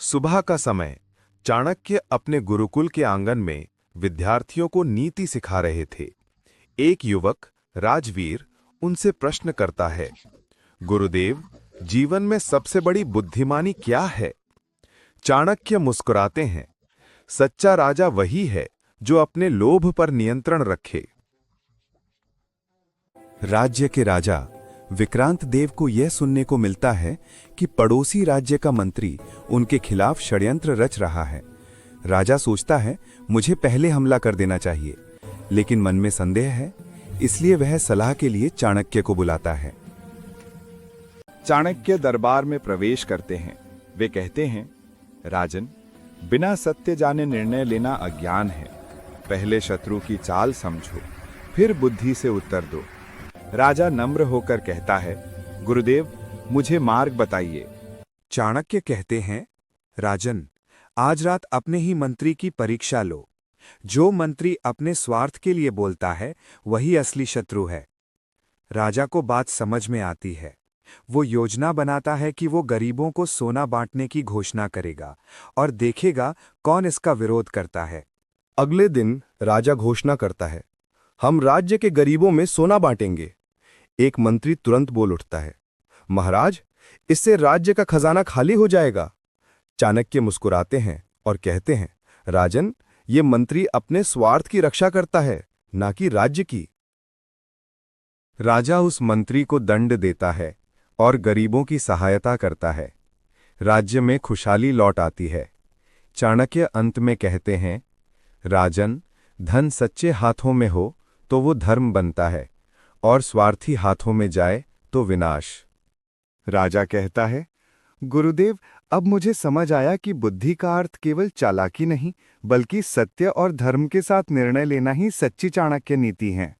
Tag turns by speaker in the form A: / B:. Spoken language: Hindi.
A: सुबह का समय। चाणक्य अपने गुरुकुल के आंगन में विद्यार्थियों को नीति सिखा रहे थे। एक युवक राजवीर उनसे प्रश्न करता है, गुरुदेव, जीवन में सबसे बड़ी बुद्धिमानी क्या है? चाणक्य मुस्कुराते हैं, सच्चा राजा वही है जो अपने लोभ पर नियंत्रण रखे। राज्य के राजा विक्रांत देव को यह सुनने को मिलता है कि पड़ोसी राज्य का मंत्री उनके खिलाफ षड्यंत्र रच रहा है। राजा सोचता है, मुझे पहले हमला कर देना चाहिए, लेकिन मन में संदेह है, इसलिए वह सलाह के लिए चाणक्य को बुलाता है।
B: चाणक्य दरबार में प्रवेश करते हैं। वे कहते हैं, राजन, बिना सत्य जाने निर्णय लेना अज्ञान है। पहले शत्रु की चाल समझो, फिर बुद्धि से उत्तर दो। राजा नम्र होकर कहता है, गुरुदेव, मुझे मार्ग बताइए।
C: चाणक्य कहते हैं, राजन, आज रात अपने ही मंत्री की परीक्षा लो। जो मंत्री अपने स्वार्थ के लिए बोलता है वही असली शत्रु है। राजा को बात समझ में आती है। वो योजना बनाता है कि वो गरीबों को सोना बांटने की घोषणा करेगा और देखेगा कौन इसका विरोध करता है।
A: अगले दिन राजा घोषणा करता है, हम राज्य के गरीबों में सोना बांटेंगे। एक मंत्री तुरंत बोल उठता है, महाराज, इससे राज्य का खजाना खाली हो जाएगा। चाणक्य मुस्कुराते हैं और कहते हैं, राजन, ये मंत्री अपने स्वार्थ की रक्षा करता है, ना कि राज्य की। राजा उस मंत्री को दंड देता है और गरीबों की सहायता करता है। राज्य में खुशहाली लौट आती है। चाणक्य अंत में कहते हैं, राजन, धन सच्चे हाथों में हो तो वो धर्म बनता है, और स्वार्थी हाथों में जाए तो विनाश।
B: राजा कहता है, गुरुदेव, अब मुझे समझ आया कि बुद्धि का अर्थ केवल चालाकी नहीं, बल्कि सत्य और धर्म के साथ निर्णय लेना ही सच्ची चाणक्य नीति है।